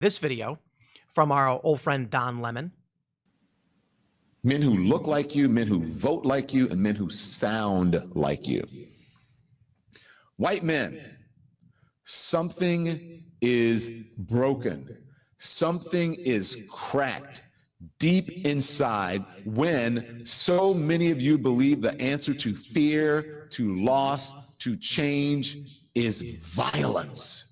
this video from our old friend Don Lemon. Men who look like you, men who vote like you, and men who sound like you. White men, something is broken. Something is cracked deep inside when so many of you believe the answer to fear, to loss, to change is violence.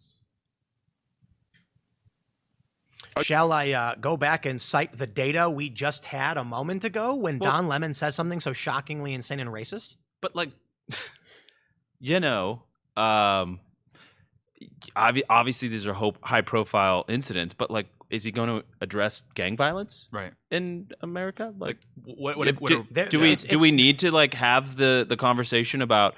Shall I go back and cite the data we just had a moment ago when Don Lemon says something so shockingly insane and racist? But like, you know, obviously these are high-profile incidents, but like, is he going to address gang violence in America? Like, do we need to like have the conversation about,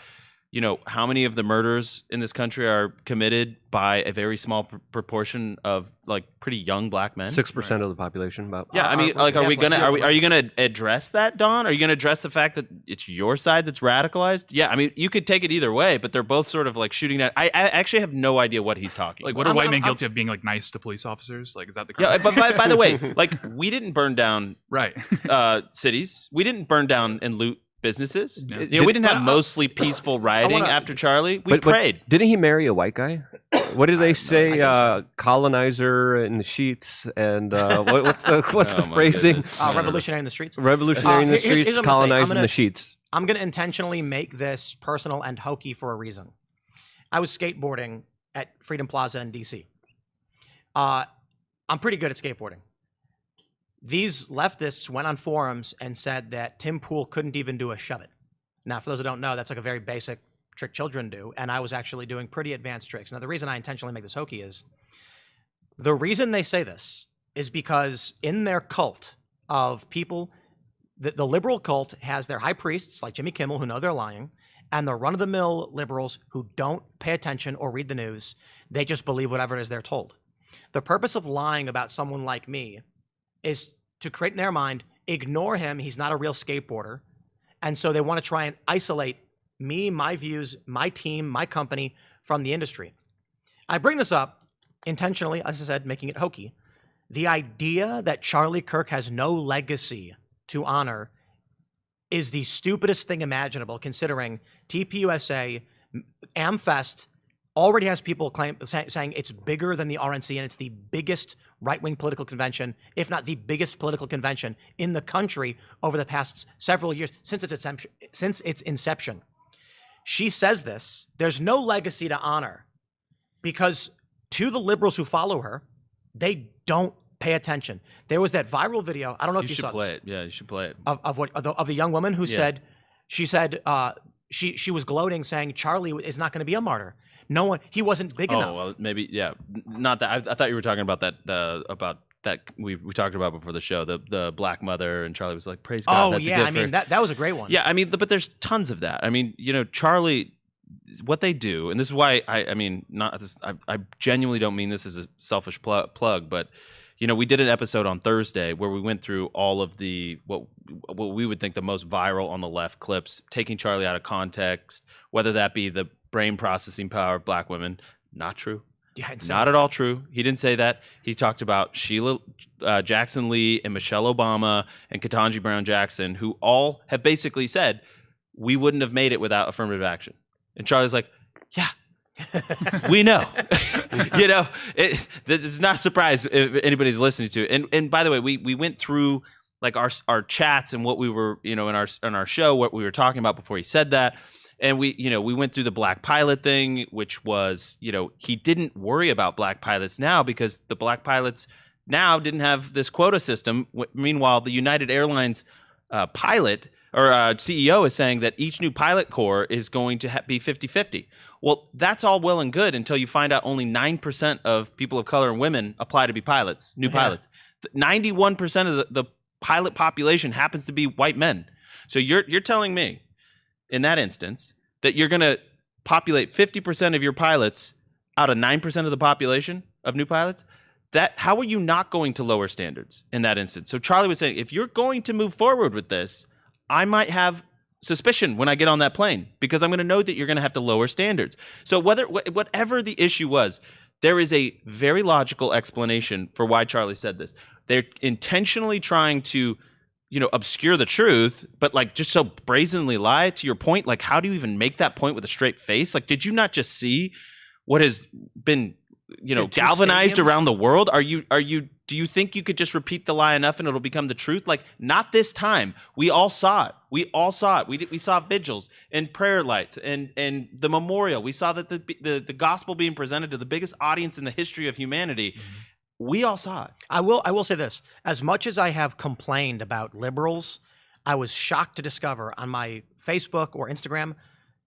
you know, how many of the murders in this country are committed by a very small proportion of like pretty young black men? 6% of the population, about. Yeah, I mean, like, are you gonna address that, Don? Are you gonna address the fact that it's your side that's radicalized? Yeah, I mean, you could take it either way, but they're both sort of like shooting at. I actually have no idea what he's talking. Like, what are white men guilty of being like nice to police officers? Like, is that the? Yeah, but by the way, like, we didn't burn down cities. We didn't burn down and loot businesses. Yeah. You know, we didn't have mostly peaceful rioting after Charlie. We prayed. Didn't he marry a white guy? What did they say? Colonizer in the sheets, and what's the phrasing? Revolutionary in the streets. Revolutionary in the streets, colonizing the sheets. I'm going to intentionally make this personal and hokey for a reason. I was skateboarding at Freedom Plaza in DC. I'm pretty good at skateboarding. These leftists went on forums and said that Tim Pool couldn't even do a shove it. Now, for those who don't know, that's like a very basic trick children do, and I was actually doing pretty advanced tricks. Now, the reason I intentionally make this hokey is, the reason they say this is because in their cult of people, the liberal cult has their high priests like Jimmy Kimmel who know they're lying, and the run-of-the-mill liberals who don't pay attention or read the news. They just believe whatever it is they're told. The purpose of lying about someone like me is to create in their mind, ignore him, he's not a real skateboarder. And so they want to try and isolate me, my views, my team, my company from the industry. I bring this up intentionally, as I said, making it hokey. The idea that Charlie Kirk has no legacy to honor is the stupidest thing imaginable, considering TPUSA, AmFest already has people saying it's bigger than the RNC and it's the biggest right-wing political convention, if not the biggest political convention in the country over the past several years since its inception. She says this, there's no legacy to honor because to the liberals who follow her, they don't pay attention. There was that viral video, I don't know if you saw play this. It. Yeah, you should play it. Of the young woman who said, she was gloating saying Charlie is not going to be a martyr. No one, he wasn't big enough. Oh, well, maybe, yeah. Not that, I thought you were talking about that, we talked about before the show, the black mother, and Charlie was like, praise God. Oh, yeah, I mean, that was a great one. Yeah, I mean, but there's tons of that. I mean, you know, Charlie, what they do, and this is why, I genuinely don't mean this as a selfish plug, but, you know, we did an episode on Thursday where we went through all of the, what we would think the most viral on the left clips, taking Charlie out of context, whether that be the brain processing power of black women. Not true. Yeah, not at all true. He didn't say that. He talked about Sheila Jackson Lee and Michelle Obama and Ketanji Brown Jackson, who all have basically said, we wouldn't have made it without affirmative action. And Charlie's like, yeah, we know. You know, it's not a surprise if anybody's listening to it. And by the way, we went through like our chats and what we were, you know, in our show, what we were talking about before he said that. And we went through the black pilot thing, which was, you know, he didn't worry about black pilots now because the black pilots now didn't have this quota system. Meanwhile, the United Airlines pilot or CEO is saying that each new pilot corps is going to be 50-50. Well, that's all well and good until you find out only 9% of people of color and women apply to be pilots, new pilots. 91% of the pilot population happens to be white men. So you're telling me, in that instance, that you're going to populate 50% of your pilots out of 9% of the population of new pilots? How are you not going to lower standards in that instance? So Charlie was saying, if you're going to move forward with this, I might have suspicion when I get on that plane because I'm going to know that you're going to have to lower standards. So whatever the issue was, There is a very logical explanation for why Charlie said this. They're intentionally trying to, obscure the truth, but like just so brazenly lie. To your point, like how do you even make that point with a straight face? Like, did you not just see what has been, galvanized around the world? Do you think you could just repeat the lie enough and it'll become the truth? Like, not this time. We all saw it. We saw vigils and prayer lights and the memorial. We saw that the gospel being presented to the biggest audience in the history of humanity. We all saw it. I will say this. As much as I have complained about liberals, I was shocked to discover on my Facebook or Instagram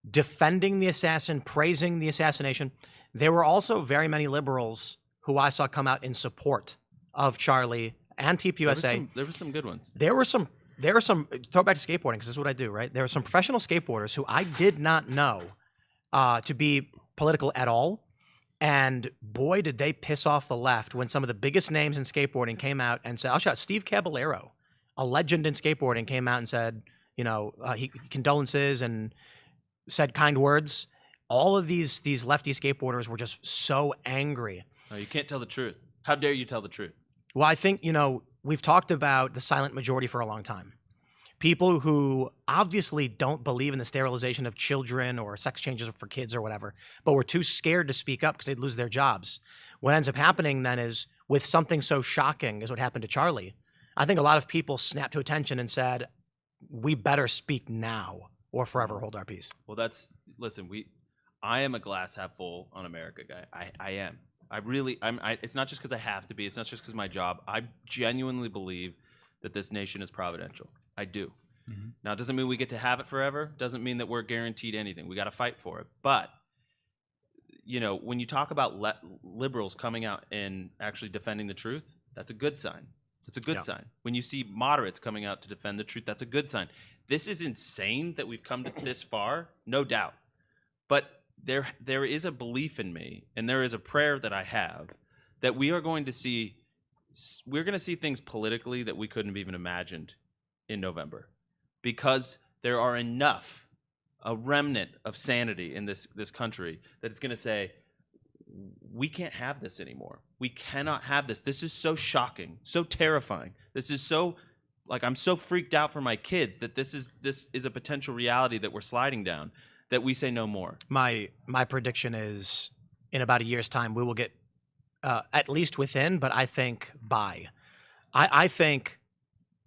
defending the assassin, praising the assassination. There were also very many liberals who I saw come out in support of Charlie and TPUSA. There were some good ones. There were some, throw it back to skateboarding, because this is what I do, right? There were some professional skateboarders who I did not know to be political at all. And boy, did they piss off the left when some of the biggest names in skateboarding came out and said, I'll shout Steve Caballero, a legend in skateboarding, came out and said, condolences and said kind words. All of these lefty skateboarders were just so angry. No, you can't tell the truth. How dare you tell the truth? Well, I think, we've talked about the silent majority for a long time. People who obviously don't believe in the sterilization of children or sex changes for kids or whatever, but were too scared to speak up because they'd lose their jobs. What ends up happening then is, with something so shocking as what happened to Charlie, I think a lot of people snapped to attention and said, we better speak now or forever hold our peace. Well, I am a glass half full on America guy. I am. It's not just because I have to be. It's not just because of my job. I genuinely believe that this nation is providential. I do. Mm-hmm. Now, it doesn't mean we get to have it forever. Doesn't mean that we're guaranteed anything. We got to fight for it. But, when you talk about liberals coming out and actually defending the truth, that's a good sign. It's a good sign. When you see moderates coming out to defend the truth, that's a good sign. This is insane that we've come to this far, no doubt. But there is a belief in me, and there is a prayer that I have, that we're going to see things politically that we couldn't have even imagined in November, because there are a remnant of sanity in this country that is going to say, we can't have this anymore. We cannot have this. This is so shocking, so terrifying. This is so, I'm so freaked out for my kids that this is a potential reality that we're sliding down, that we say no more. My prediction is, in about a year's time, we will get at least within, but I think by. I think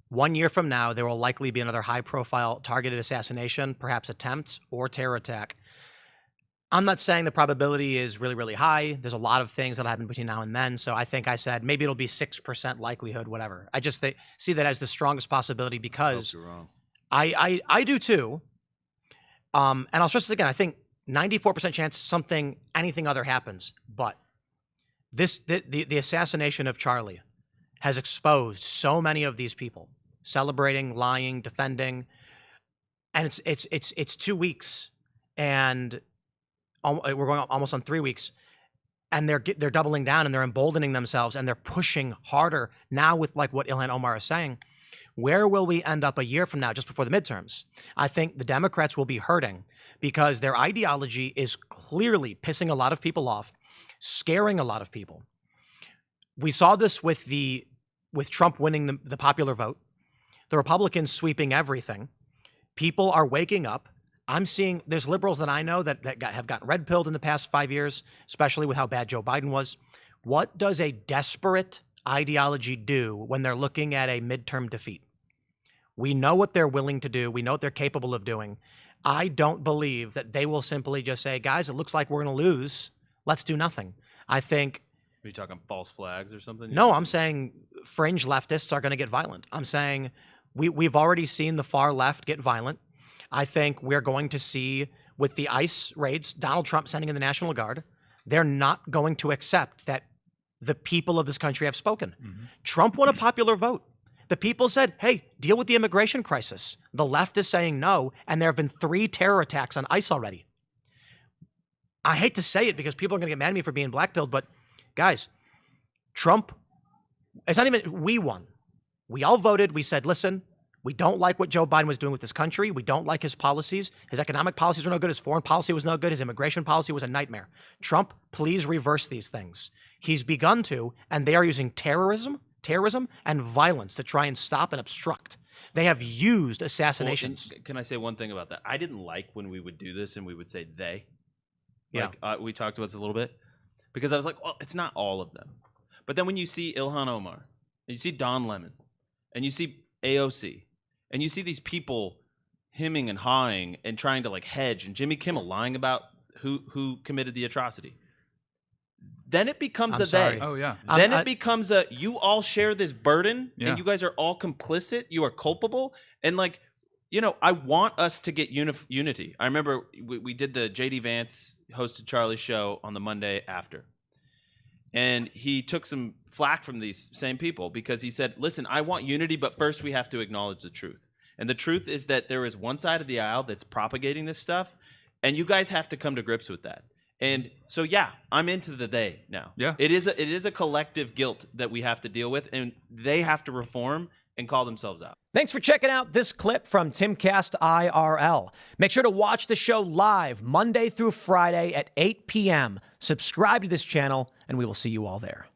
1 year from now, there will likely be another high-profile targeted assassination, perhaps attempt or terror attack. I'm not saying the probability is really, really high. There's a lot of things that'll happen between now and then. So I think I said maybe it'll be 6% likelihood, whatever. I just see that as the strongest possibility because I hope you're wrong. I do too. And I'll stress this again. I think 94% chance anything other happens. But the assassination of Charlie has exposed so many of these people celebrating, lying, defending, and it's 2 weeks, and we're going almost on 3 weeks, and they're doubling down and they're emboldening themselves and they're pushing harder now with like what Ilhan Omar is saying. Where will we end up a year from now, just before the midterms? I think the Democrats will be hurting because their ideology is clearly pissing a lot of people off, scaring a lot of people. We saw this with Trump winning the popular vote, the Republicans sweeping everything. People are waking up. I'm seeing there's liberals that I know that have gotten red-pilled in the past 5 years, especially with how bad Joe Biden was. What does a desperate ideology do when they're looking at a midterm defeat? We know what they're willing to do. We know what they're capable of doing. I don't believe that they will simply just say, guys, it looks like we're going to lose. Let's do nothing. I think... Are you talking false flags or something? No, I'm saying fringe leftists are going to get violent. I'm saying we've already seen the far left get violent. I think we're going to see with the ICE raids, Donald Trump sending in the National Guard, they're not going to accept that the people of this country have spoken. Mm-hmm. Trump won a popular vote. The people said, hey, deal with the immigration crisis. The left is saying no, and there have been 3 terror attacks on ICE already. I hate to say it because people are going to get mad at me for being blackpilled, but guys, Trump, it's not even, we won. We all voted. We said, listen, We don't like what Joe Biden was doing with this country. We don't like his policies. His economic policies were no good. His foreign policy was no good. His immigration policy was a nightmare. Trump, please reverse these things. He's begun to, and they are using terrorism and violence to try and stop and obstruct. They have used assassinations. Well, can I say one thing about that? I didn't like when we would do this and we would say they. Yeah. We talked about this a little bit because I was like, well, it's not all of them. But then when you see Ilhan Omar, and you see Don Lemon, and you see AOC, and you see these people hemming and hawing and trying to like hedge, and Jimmy Kimmel lying about who committed the atrocity, then it becomes they. Oh yeah. Then it becomes you all share this burden and you guys are all complicit. You are culpable. And like, I want us to get unity. I remember we did the JD Vance hosted Charlie's show on the Monday after. And he took some flack from these same people because he said, listen, I want unity, but first we have to acknowledge the truth. And the truth is that there is one side of the aisle that's propagating this stuff. And you guys have to come to grips with that. And so, yeah, I'm into the they now. Yeah. It is a collective guilt that we have to deal with, and they have to reform and call themselves out. Thanks for checking out this clip from Timcast IRL. Make sure to watch the show live Monday through Friday at 8 p.m. Subscribe to this channel, and we will see you all there.